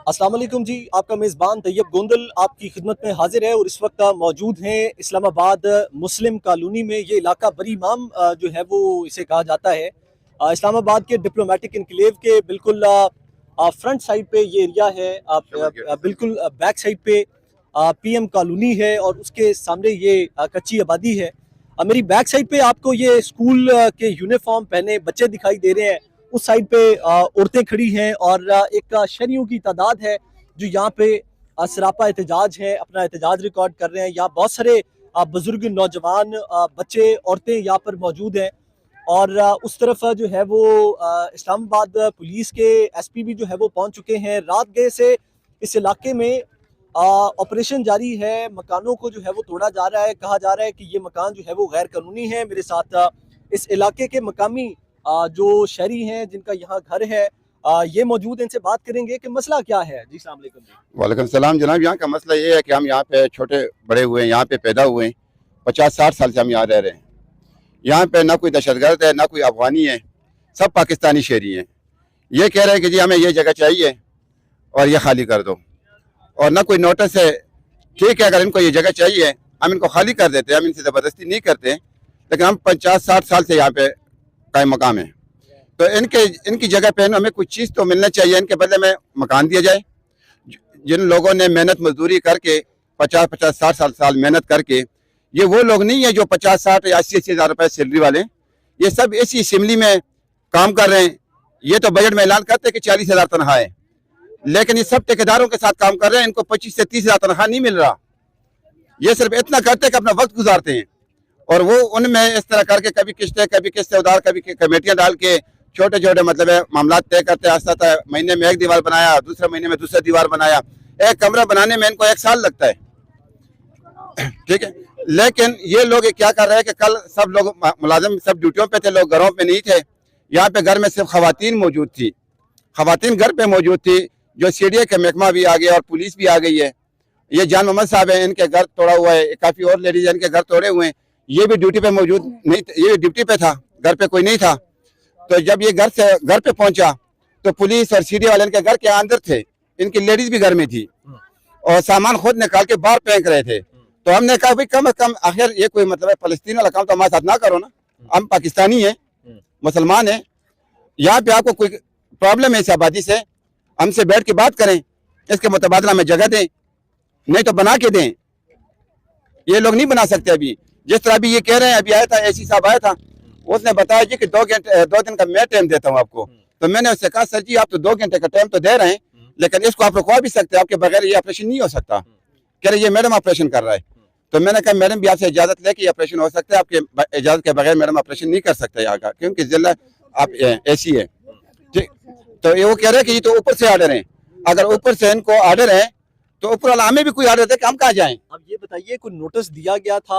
अस्सलाम वालेकुम जी, आपका मेज़बान तैयब गोंदल आपकी खिदमत में हाजिर है और इस वक्त मौजूद हैं इस्लामाबाद मुस्लिम कॉलोनी में। ये इलाका बरी इमाम जो है वो इसे कहा जाता है। इस्लामाबाद के डिप्लोमेटिक इनक्लेव के बिल्कुल फ्रंट साइड पे ये एरिया है। बिल्कुल बैक साइड पे पीएम कॉलोनी है और उसके सामने ये कच्ची आबादी है। मेरी बैक साइड पे आपको ये स्कूल के यूनिफॉर्म पहने बच्चे दिखाई दे रहे हैं। उस साइड पे औरतें खड़ी हैं और एक शहरियों की तादाद है जो यहाँ पे सरापा एहतजाज है, अपना एहतजाज रिकॉर्ड कर रहे हैं। यहाँ बहुत सारे बुजुर्ग, नौजवान, बच्चे, औरतें यहाँ पर मौजूद हैं और उस तरफ जो है वो इस्लामाबाद पुलिस के एसपी भी जो है वो पहुंच चुके हैं। रात गए से इस इलाके में ऑपरेशन जारी है। मकानों को जो है वो तोड़ा जा रहा है। कहा जा रहा है कि ये मकान जो है वो गैर कानूनी है। मेरे साथ इस इलाके के मकामी जो शहरी हैं जिनका यहाँ घर है ये मौजूद, इनसे बात करेंगे कि मसला क्या है। जी अस्सलाम वालेकुम। वालेकुम सलाम जनाब। यहाँ का मसला ये है कि हम यहाँ पे छोटे बड़े हुए हैं, यहाँ पे पैदा हुए हैं। 50-60 साल से हम यहाँ रह रहे हैं। यहाँ पे ना कोई दहशतगर्द है, ना कोई अफगानी है, सब पाकिस्तानी शहरी हैं। ये कह रहे हैं कि जी हमें ये जगह चाहिए और ये खाली कर दो, और ना कोई नोटिस है। ठीक है, अगर इनको ये जगह चाहिए हम इनको खाली कर देते हैं, हम इनसे ज़बरदस्ती नहीं करते, लेकिन हम 50-60 साल से यहाँ पे कायम मकाम है। तो इनकी जगह पे हमें कुछ चीज़ तो मिलना चाहिए। इनके बदले में मकान दिया जाए। जिन लोगों ने मेहनत मजदूरी करके 50-60 साल मेहनत करके, ये वो लोग नहीं है जो 50-60 या 80-80 हज़ार रुपये सैलरी वाले। ये सब इसी असेंबली में काम कर रहे हैं। ये तो बजट में ऐलान करते हैं कि 40,000 तनख्वाह है, लेकिन ये सब ठेकेदारों के साथ काम कर रहे हैं। इनको 25 से 30,000 तनख्वाह नहीं मिल रहा। ये सिर्फ इतना करते हैं कि अपना वक्त गुजारते हैं, और वो उनमें इस तरह करके कभी किस्तें, कभी किस्तें उधार, कभी कमेटियां डाल के छोटे छोटे मतलब है मामला तय करते। आस्ता महीने में एक दीवार बनाया, दूसरे महीने में दूसरा दीवार बनाया। एक कमरा बनाने में इनको 1 साल लगता है। ठीक है, लेकिन ये लोग क्या कर रहे हैं कि कल सब लोग मुलाजिम सब ड्यूटियों पे थे, लोग घरों पे नहीं थे। यहाँ पे घर में सिर्फ खवातीन मौजूद थी, खवातीन घर पे मौजूद थी। जो सीडीए के महकमा भी आ गया और पुलिस भी आ गई है। ये जान मोहम्मद साहब है, इनके घर तोड़ा हुआ है। काफ़ी और लेडीज इनके घर तोड़े हुए हैं। ये भी ड्यूटी पे मौजूद नहीं, ये ड्यूटी पे था, घर पे कोई नहीं था। तो जब ये घर पे पहुंचा तो पुलिस और सीडीए वाले इनके घर के अंदर थे। इनकी लेडीज भी घर में थी और सामान खुद निकाल के बाहर फेंक रहे थे। तो हमने कहा भाई कम से कम आखिर ये कोई मतलब है फलस्तीन वाला काम तो हमारे साथ ना करो ना। हम पाकिस्तानी हैं, मुसलमान हैं। यहाँ पे आपको कोई प्रॉब्लम है इस आबादी से, हमसे बैठ के बात करें, इसके मुतबादला में जगह दें, नहीं तो बना के दें। ये लोग नहीं बना सकते। अभी जिस तरह अभी ये कह रहे हैं, अभी आया था एसी साहब आया था, उसने बताया जी कि 2 दिन का मैं टाइम देता हूँ आपको। तो मैंने उससे कहा सर जी आप तो 2 घंटे का टाइम तो दे रहे हैं, लेकिन इसको आप रुकवा भी सकते हैं, आपके बगैर ये ऑपरेशन नहीं हो सकता। कह रहे ये मैडम ऑपरेशन कर रहा है। तो मैंने कहा मैडम भी आपसे इजाजत ले कि ऑपरेशन हो सकता है, आपके इजाजत के बगैर मैडम ऑपरेशन नहीं कर सकते यहाँ का, क्योंकि जिला आप एसी है। ठीक, तो ये वो कह रहे हैं कि ये तो ऊपर से ऑर्डर है। अगर ऊपर से इनको ऑर्डर है तो ऊपर वाला हमें भी कोई ऑर्डर दे कि हम कहाँ जाएं। अब ये बताइए, कोई नोटिस दिया गया था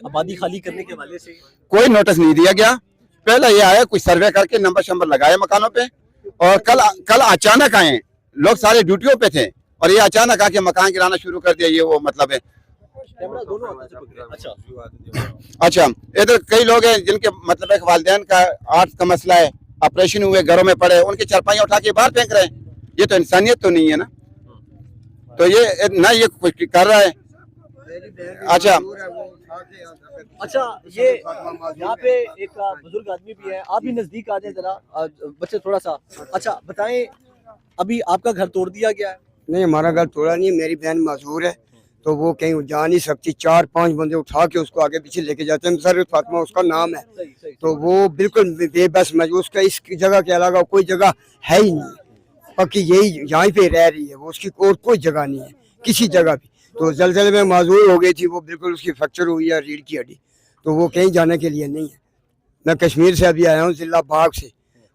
आबादी खाली करने के हवाले से? कोई नोटिस नहीं दिया गया। पहले ये आया कुछ सर्वे करके नंबर शंबर लगाए मकानों पे, और कल अचानक आए। लोग सारे ड्यूटियों पे थे और ये अचानक आके मकान गिराना शुरू कर दिया। ये वो मतलब है। अच्छा, इधर कई लोग हैं जिनके मतलब है वालिदैन का आर्ट का मसला है, ऑपरेशन हुए, घरों में पड़े, उनकी चारपाइयाँ उठा के बाहर फेंक रहे हैं। ये तो इंसानियत तो नहीं है ना। तो ये ना ये कुछ कर रहा है। अच्छा, ये यहाँ पे एक बुजुर्ग आदमी भी है, आप भी नजदीक आ जाए जरा, बच्चे थोड़ा सा। अच्छा बताएं, अभी आपका घर तोड़ दिया गया है? नहीं, हमारा घर तोड़ा नहीं है। मेरी बहन मजदूर है तो वो कहीं जा नहीं सकती। 4-5 बंदे उठा के उसको आगे पीछे लेके जाते हैं। सर फातिमा उसका नाम है। तो वो बिल्कुल बेबस मजबूर, उसका इस जगह के अलावा कोई जगह है ही नहीं। पक्की यही यहाँ पे रह रही है वो, उसकी और कोई जगह नहीं है किसी जगह भी। तो जलजले में माजूर हो गई थी वो, बिल्कुल उसकी फ्रैक्चर हुई है रीढ़ की हड्डी। तो वो कहीं जाने के लिए नहीं है। मैं कश्मीर से अभी आया हूँ, जिला बाग से,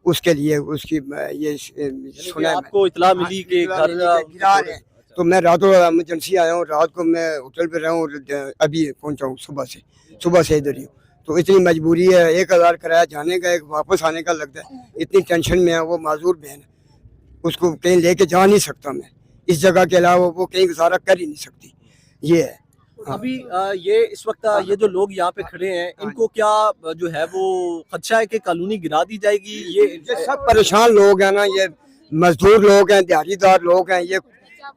उसके लिए उसकी ये सुना आपको इतला मिली कि घर गिरा रहे हैं। तो मैं रातों एमरजेंसी आया हूँ, रात को मैं होटल पे रहा हूँ, अभी पहुँचा हूँ सुबह से इधर ही हूँ। तो इतनी मजबूरी है, 1,000 किराया जाने का, एक वापस आने का लगता है। इतनी टेंशन में है वो माजूर बहन, उसको कहीं लेके जा नहीं सकता मैं। इस जगह के अलावा वो कहीं गुजारा कर ही नहीं सकती। ये है। अभी ये इस वक्त ये जो लोग यहाँ पे खड़े हैं, इनको क्या जो है वो खदशा है कि कॉलोनी गिरा दी जाएगी? ये सब परेशान लोग हैं ना, ये मजदूर लोग हैं, दिहाड़ीदार लोग हैं, ये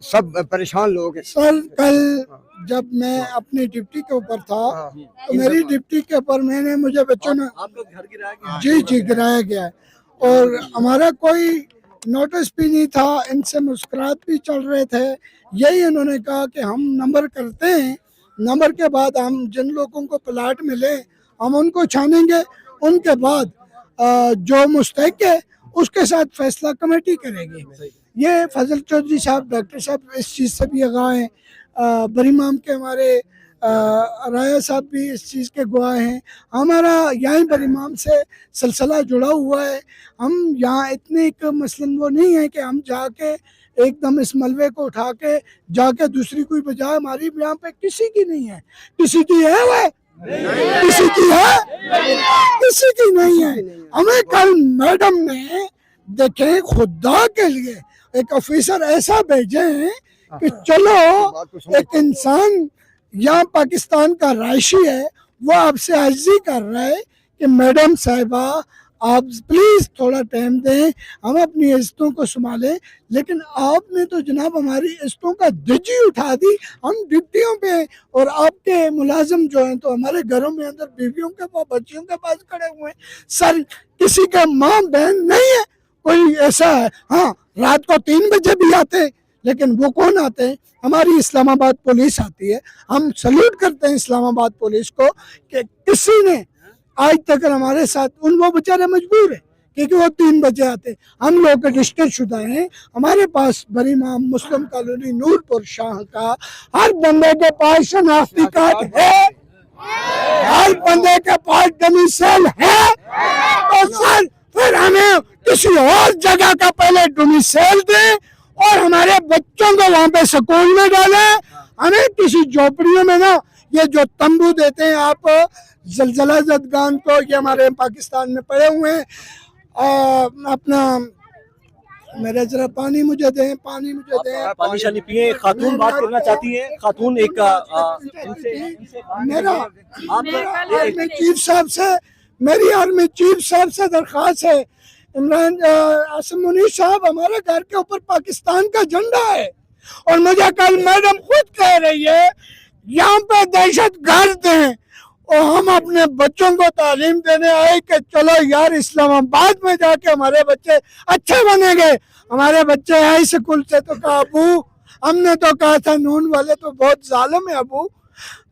सब परेशान लोग हैं। सर कल जब मैं अपनी डिप्टी के ऊपर था तो मेरी डिप्टी के ऊपर मुझे बच्चों ने आपका घर गिराया गया? जी गिराया गया है और हमारा कोई नोटिस भी नहीं था, इनसे मुस्कुरात भी चल रहे थे। यही उन्होंने कहा कि हम नंबर करते हैं, नंबर के बाद हम जिन लोगों को प्लाट मिले हम उनको छानेंगे, उनके बाद जो मुस्तहिक है उसके साथ फैसला कमेटी करेगी। ये फजल चौधरी साहब, डॉक्टर साहब इस चीज़ से भी आगाह हैं, बरीमाम के हमारे राया साहब भी इस चीज़ के गवाह हैं। हमारा यहाँ बरीमाम से सिलसिला जुड़ा हुआ है। हम यहाँ इतने एक मसलन वो नहीं है कि हम जाके एकदम इस मलबे को उठा के जाके दूसरी कोई बजाय, हमारी यहाँ पे किसी की नहीं है। किसी की है वह? किसी की है? किसी की नहीं है। हमें कल मैडम ने देखे खुदा के लिए एक ऑफिसर ऐसा भेजे हैं कि चलो एक इंसान यहाँ पाकिस्तान का रायशी है, वो आपसे अर्जी कर रहा है कि मैडम साहिबा आप प्लीज थोड़ा टाइम दें, हम अपनी इज्जतों को संभालें। लेकिन आपने तो जनाब हमारी इज्जतों का धज्जी उठा दी। हम ड्यूटियों पे हैं और आपके मुलाजिम जो हैं तो हमारे घरों में अंदर बीवियों के पास, बच्चियों के पास खड़े हुए हैं। सर किसी का माँ बहन नहीं है, कोई ऐसा है? हाँ, रात को 3 बजे भी आते हैं, लेकिन वो कौन आते हैं? हमारी इस्लामाबाद पुलिस आती है। हम सल्यूट करते हैं इस्लामाबाद पुलिस को कि किसी ने आज तक हमारे साथ, वो बेचारे मजबूर है क्योंकि वो 3 बजे आते। हम लोग रजिस्टर शुदा हैं, हमारे पास बरीमाम मुस्लिम कॉलोनी नूरपुर शाह का हर बंदे के पास शनाख्ती कार्ड है, हर बंदे के पास डोमिसाइल है। तो सर फिर हमें किसी और जगह का पहले डोमिसाइल दें और हमारे बच्चों को वहाँ पे स्कूल में डालें। हमें किसी झोपड़ियों में ना, ये जो तंबू देते हैं आप जलजला जदगान को, ये हमारे पाकिस्तान में पड़े हुए हैं। अपना मेरे जरा पानी मुझे दें, पानी मुझे दें। पानी शानी पिए। खातून बात करना चाहती है, खातून एक मेरा आर्मी चीफ साहब से, मेरी आर्मी चीफ साहब से दरख्वास्त है, इमरान आसिम मुनीर साहब, हमारे घर के ऊपर पाकिस्तान का झंडा है और मुझे कल मैडम खुद कह रही है यहाँ पे दहशत गर्द हैं और हम अपने बच्चों को तालीम देने आए कि चलो यार इस्लामाबाद में जाके हमारे बच्चे अच्छे बनेंगे। हमारे बच्चे हाई स्कूल से तो कहा अबू, हमने तो कहा था नून वाले तो बहुत जालिम है अबू,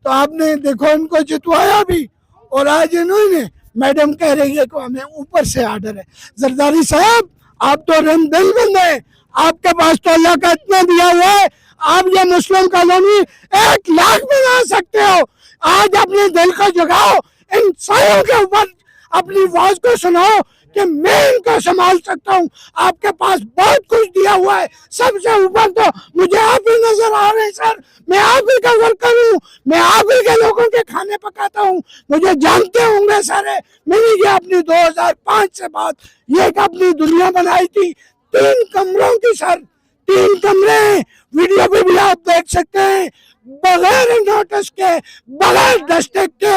तो आपने देखो उनको जितवाया भी और आज इन्होंने मैडम कह रही है कि हमें ऊपर से आर्डर है। जरदारी साहब आप तो रमदिल बंद है, आपके पास तो अल्लाह का इतना दिया हुआ है, आप ये मुस्लिम कॉलोनी 1 लाख बना सकते हो। आज अपने दिल को जगाओ, इंसानों के ऊपर अपनी आवाज को सुनाओ कि मैं इनको संभाल सकता हूँ। आपके पास बहुत कुछ दिया हुआ है, सबसे ऊपर तो मुझे आप ही नजर आ रहे हैं सर। मैं आप ही का वर्कर हूँ, मैं आप ही के लोगों के खाने पकाता हूँ, मुझे जानते होंगे सारे। मैंने ये अपनी 2005 से बात, ये एक अपनी दुनिया बनाई थी 3 कमरों की सर, 3 कमरे, वीडियो पे भी आप देख सकते हैं, बगैर नोटिस के, बगैर दस्तक के।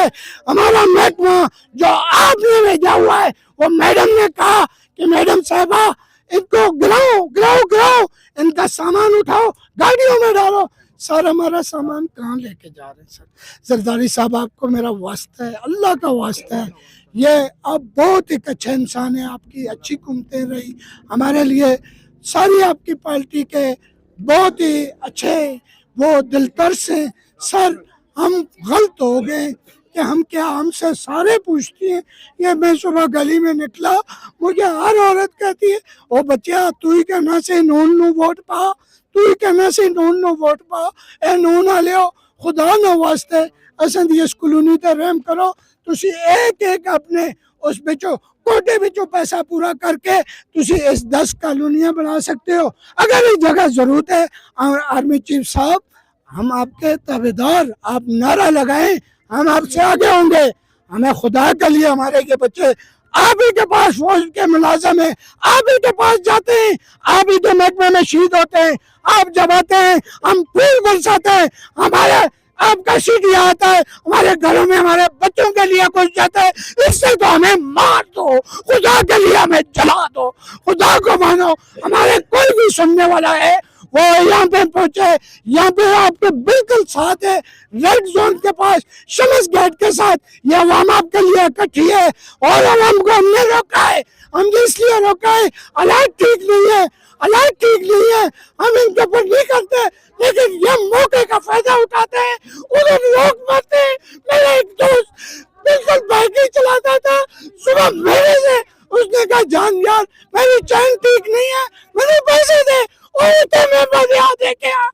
हमारा महकमा जो आपने भेजा हुआ है, वो मैडम ने कहा कि मैडम साहिबा इनको गिराओ गिराओ गिराओ, इनका सामान उठाओ, गाड़ियों में डालो। सर हमारा सामान कहाँ लेके जा रहे हैं सर? जरदारी साहब आपको मेरा वास्ता है, अल्लाह का वास्ता है, ये आप बहुत एक अच्छा इंसान है, आपकी अच्छी कुमतें रही हमारे लिए, सारी आपकी पार्टी के बहुत ही अच्छे वो दिलतर्स हैं। सर हम गलत हो गए कि हम क्या, हमसे सारे पूछती हैं। ये मैं सुबह गली में निकला, मुझे हर औरत कहती है ओ बच्चा तू ही कहना से नून नू वोट पा, तू ही कहना से नून नू वोट पा, ए नून आ लियो खुदा न वास्ते असें दी इस कॉलोनी ते रहम करो। तुसी एक एक अपने उस बिचो कोटे बिचो पैसा पूरा करके तुसी इस 10 कॉलोनियां बना सकते हो। अगर इस जगह जरूरत है, आर्मी चीफ साहब हम आपके ताबेदार, आप नारा लगाएं, हम आपसे आगे होंगे। हमें खुदा के लिए हमारे के बच्चे आप ही के पास फौज के मुलाजिम है, आप ही के पास जाते हैं, आप ही के महकमे में शहीद होते हैं। आप जब आते हैं हम फूल बरसाते हैं, हमारे आपका सीढ़ी आता है, हमारे घरों में हमारे बच्चों के लिए कुछ जाता है, इससे तो हमें मार दो, खुदा के लिए हमें जला दो, खुदा को मानो। हमारे कोई भी सुनने वाला है वो यहाँ पे पहुंचे, यहाँ पे आपके बिल्कुल साथ है, रेड जोन के पास शमस गेट के साथ। ये अवाम आपके लिए इकट्ठी है और अवाम को हमने रोका है। हम इसलिए रोका है, हालात ठीक नहीं है, हालात ठीक नहीं है, हम इनके ऊपर नहीं करते, लेकिन ये मौके का फायदा उठाते हैं, उधर लोग मरते हैं। मेरा एक दोस्त बिल्कुल बाइक ही चलाता था, सुबह मेरे से उसने कहा जान यार मेरी चैन ठीक नहीं है, मेरे पैसे दे, और तो मैं बजा दे के आ।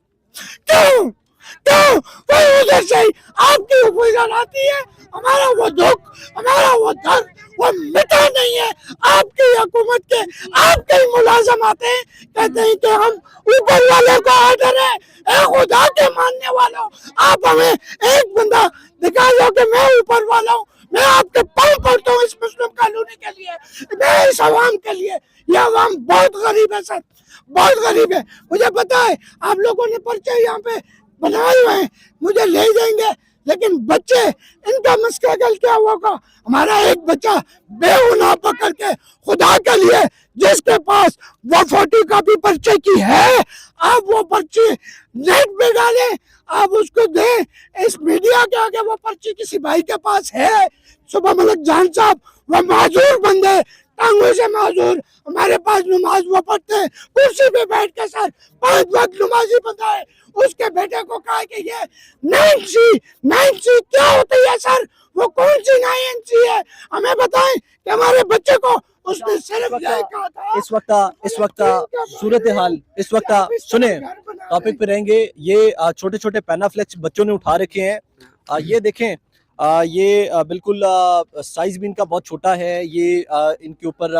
क्यों क्यों कोई उधर से आपकी ऊपर आती है, हमारा वो दुख, हमारा वो दर्द वो मिटा नहीं है। आपकी हुकूमत के आपके ही मुलाजिम आते हैं, कहते हैं कि हम ऊपर वाले को ऑर्डर है, ए खुदा के मानने वालों, आप हमें एक बंदा दिखा दो कि मैं ऊपर वाला हूँ, मैं आपके पाँव पड़ता हूँ इस मुस्लिम कॉलोनी के लिए, मैं इस अवाम के लिए। ये अवाम बहुत गरीब है सर, बहुत गरीब है। मुझे पता है आप लोगों ने पर्चे यहाँ पे बनाए हुए हैं, मुझे ले जाएंगे, लेकिन बच्चे इनका मस्का क्या होगा। हमारा एक बच्चा बेगुनाह पकड़ के खुदा के लिए, जिसके पास वो फोटो कॉपी पर्चे की है, आप वो पर्ची नेट पे डालें, आप उसको दें इस मीडिया के आगे। वो पर्ची किसी भाई के पास है, सुबह मलिक जान साहब वो माजूर बंदे, टांगों से माजूर, हमारे पास नमाज वो पढ़ते हैं कुर्सी पे बैठ के सर, 5 वक्त नमाजी बंदा है, उसके बेटे को कहा कि ये 9C क्या होती है सर, वो कौन सी 9C है, हमें बताएं कि हमारे बच्चे को उसने सिर्फ यही कहा था। इस वक्त सूरत हाल इस वक्त सुने, टॉपिक पे रहेंगे। ये छोटे छोटे पैनाफ्लेक्स बच्चों ने उठा रखे हैं, ये देखें, ये बिल्कुल साइज भी इनका बहुत छोटा है। ये इनके ऊपर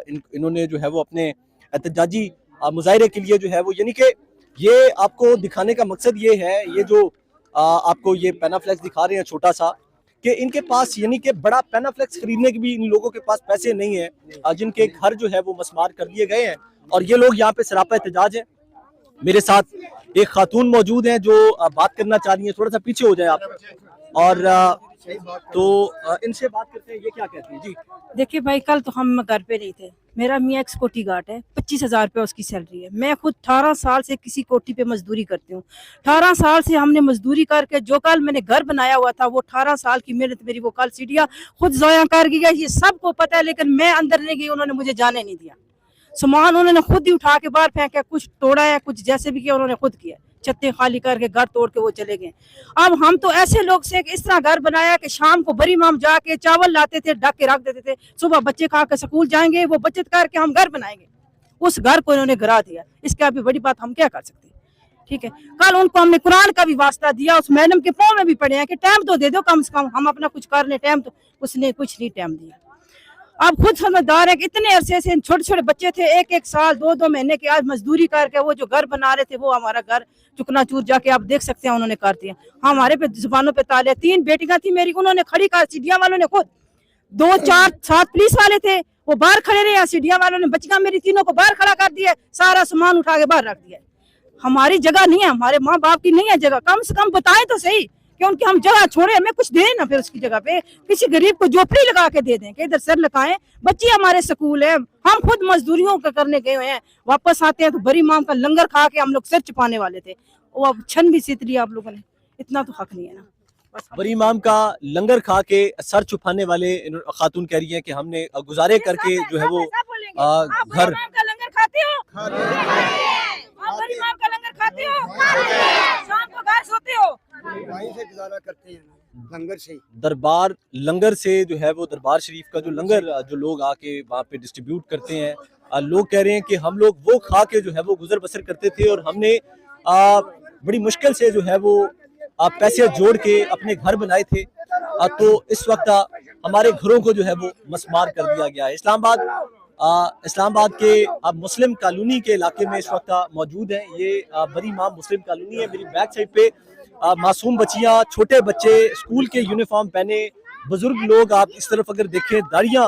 इन्होंने जो है वो अपने एहतजाजी मुजाहरे के लिए जो है वो, यानी कि ये आपको दिखाने का मकसद ये है, ये जो आपको ये पैनाफ्लेक्स दिखा रहे हैं छोटा सा, कि इनके पास यानी कि बड़ा पैनाफ्लेक्स खरीदने के भी इन लोगों के पास पैसे नहीं है, जिनके घर जो है वो मस्मार कर दिए गए हैं, और ये लोग यहाँ पे सरापा एहतजाज है। मेरे साथ एक खातून मौजूद है जो बात करना चाह रही है, थोड़ा सा पीछे हो जाए आप, और तो इनसे बात करते हैं, ये क्या कहती हैं जी। देखिए भाई, कल तो हम घर पे नहीं थे, मेरा मियाँ एक सिक्योरिटी गार्ड है, 25,000 रुपये उसकी सैलरी है। मैं खुद 18 साल से किसी कोठी पे मजदूरी करती हूँ, 18 साल से हमने मजदूरी करके जो कल मैंने घर बनाया हुआ था, वो 18 साल की मेहनत मेरी वो कल सीढ़ियाँ खुद ज़ाया कर गया, ये सबको पता है, लेकिन मैं अंदर नहीं गई, उन्होंने मुझे जाने नहीं दिया। सामान उन्होंने खुद ही उठा के बाहर फेंका, कुछ तोड़ा है, कुछ जैसे भी किया उन्होंने खुद किया, छत्ते खाली करके घर तोड़ के वो चले गए। अब हम तो ऐसे लोग से इस तरह घर बनाया कि शाम को बड़ी माम जाके चावल लाते थे, ढक के रख देते थे, सुबह बच्चे खा के स्कूल जाएंगे, वो बचत करके हम घर बनाएंगे। उस घर को इन्होंने गिरा दिया, इसके अभी बड़ी बात हम क्या कर सकते हैं। ठीक है, कल उनको हमने कुरान का भी वास्ता दिया, उस मैडम के पाँव में भी पड़े हैं कि टाइम तो दे दो कम से कम, हम अपना कुछ कर लें, टाइम तो उसने कुछ नहीं टाइम दिया। अब खुद समझदार है कि इतने अरसे से छोटे छोटे बच्चे थे, 1-1 साल 2-2 महीने के, आज मजदूरी करके वो जो घर बना रहे थे, वो हमारा घर चुकनाचूर जाके आप देख सकते हैं उन्होंने कर दिया। हमारे पे जुबानों पे ताले, 3 बेटियां थी मेरी, उन्होंने खड़ी कर, सीढ़िया वालों ने खुद, 2-4-7 पुलिस वाले थे, वो बाहर खड़े रहे, सीढ़िया वालों ने बच्चियां मेरी तीनों को बाहर खड़ा कर दिया, सारा सामान उठा के बाहर रख दिया। हमारी जगह नहीं है, हमारे माँ बाप की नहीं है जगह, कम से कम बताएं तो सही कि उनकी हम जगह छोड़े, हमें कुछ दें ना, फिर उसकी जगह पे किसी गरीब को झोपड़ी लगा के दे दें कि इधर सर लगाएं। बच्चे हमारे स्कूल है, हम खुद मजदूरियों का करने गए हुए हैं, वापस आते हैं तो बड़ी माम का लंगर खा के हम लोग सिर छुपाने वाले थे, वो अब छन भी सीत लिया आप लोगों ने, इतना तो हक नहीं है ना। बड़ी इमाम का लंगर खा के सर छुपाने वाले खातून कह रही है कि हमने गुजारे करके जो है वो घर का लंगर खाते हो, बड़ी माम का लंगर खाते हो, शाम को घर सोते हो, वहीं से गुजारा करते हैं, लंगर से। दरबार लंगर से जो है वो दरबार शरीफ का जो लंगर जो लोग आके वहाँ पे डिस्ट्रीब्यूट करते हैं, लोग कह रहे हैं कि हम लोग वो खा के जो है वो गुजर बसर करते थे, और हमने बड़ी मुश्किल से जो है वो पैसे जोड़ के अपने घर बनाए थे, तो इस वक्त हमारे घरों को जो है वो मस्मार कर दिया गया है। इस्लामाबाद के मुस्लिम कॉलोनी के इलाके में इस वक्त मौजूद है, ये बड़ी इमाम मुस्लिम कॉलोनी है। मेरी बैक साइड पे मासूम बच्चियां, छोटे बच्चे, स्कूल के यूनिफॉर्म पहने, बुजुर्ग लोग, आप इस तरफ अगर देखें दाढ़ियां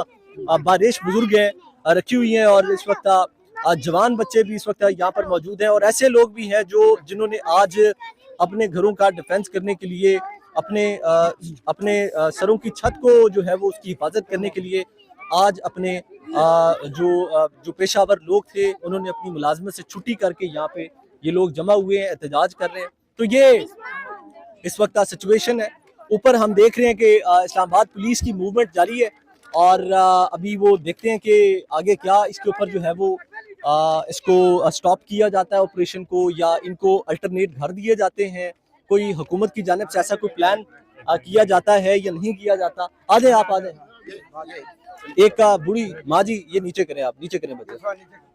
बारिश बुजुर्ग हैं रखी हुई हैं, और इस वक्त जवान बच्चे भी इस वक्त यहाँ पर मौजूद हैं, और ऐसे लोग भी हैं जो जिन्होंने आज अपने घरों का डिफेंस करने के लिए, अपने सरों की छत को जो है वो उसकी हिफाजत करने के लिए आज अपने जो पेशावर लोग थे उन्होंने अपनी मुलाजमत से छुट्टी करके यहाँ पे ये लोग जमा हुए हैं, एहतजाज कर रहे हैं। तो ये इस वक्त का सिचुएशन है। ऊपर हम देख रहे हैं कि इस्लामाबाद पुलिस की मूवमेंट जारी है और अभी वो देखते हैं कि आगे क्या इसके ऊपर जो है वो इसको स्टॉप किया जाता है ऑपरेशन को, या इनको अल्टरनेट घर दिए जाते हैं, कोई हुकूमत की जानिब से ऐसा कोई प्लान किया जाता है या नहीं किया जाता। आ जाए आप, आ जाए। एक बूढ़ी माँ जी, ये नीचे करें आप, नीचे करें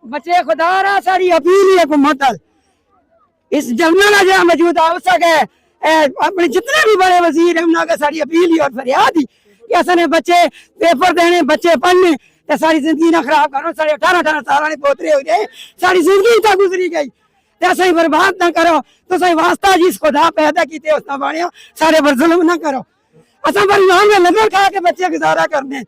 बच्चे खुदा रा सारी अपील है हुकूमत इस जमना जहाँ मौजूद आवश्यक है अपने जितने भी बड़े वजीर है उन्होंने सारी अपील ही और फरियाद ही कि असने बच्चे पेपर देने, बच्चे पढ़ने ते सारी जिंदगी ना खराब करो। साढ़े 18 साल ने पोतरे हो गए, सारी जिंदगी तो गुजरी गई ते असं बर्बाद ना करो। तो सही वास्ता जिस खुदा पैदा किए उस बने सारे पर जुल्म ना करो। असं पर इमाम में लंगर खा के बच्चे गुजारा करने,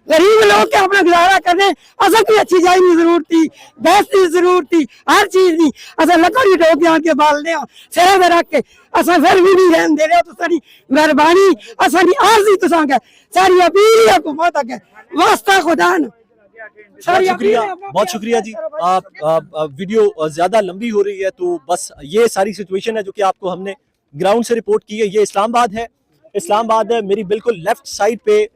गरीब लोग के अपना गुजारा करने। असं की अच्छी जाई की जरूरत थी, गैस की जरूरत थी, हर चीज की असं लकड़ी ठोक आन के बालने सिरे में रख के असं फिर भी नहीं रहने दे रहे। तो सारी मेहरबानी असनी आर्जी तुसा के सारी अपील हुकूमत अगे वास्ता खुदा न। बहुत शुक्रिया, बहुत शुक्रिया जी। वीडियो ज्यादा लंबी हो रही है तो बस ये सारी सिचुएशन है जो कि आपको हमने ग्राउंड से रिपोर्ट की है। ये इस्लामाबाद है, इस्लामाबाद है। मेरी बिल्कुल लेफ्ट साइड पे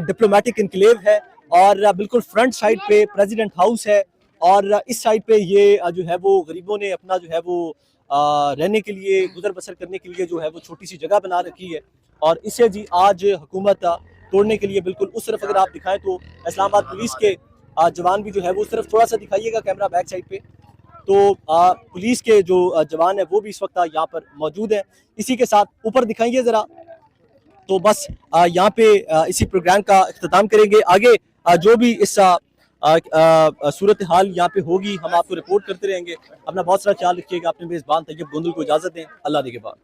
डिप्लोमेटिक इनक्लेव है और बिल्कुल फ्रंट साइड पे प्रेसिडेंट हाउस है और इस साइड पे ये जो है वो गरीबों ने अपना जो है वो रहने के लिए, गुजर बसर करने के लिए जो है वो छोटी सी जगह बना रखी है। और इसे जी आज हुकूमत तोड़ने के लिए बिल्कुल उस तरफ अगर आप दिखाएं तो इस्लामाबाद पुलिस के जवान भी जो है वो उस तरफ थोड़ा सा दिखाइएगा कैमरा बैक साइड पे, तो पुलिस के जो जवान है वो भी इस वक्त यहाँ पर मौजूद है। इसी के साथ ऊपर दिखाइए ज़रा। तो बस यहाँ पे इसी प्रोग्राम का इख्तिताम करेंगे। आगे जो भी इस सूरत हाल यहाँ पे होगी हम आपको रिपोर्ट करते रहेंगे। अपना बहुत सारा ख्याल रखिएगा। अपने मेज़बान तैयब गोंदल को इजाज़त दें। अल्लाह के बाद।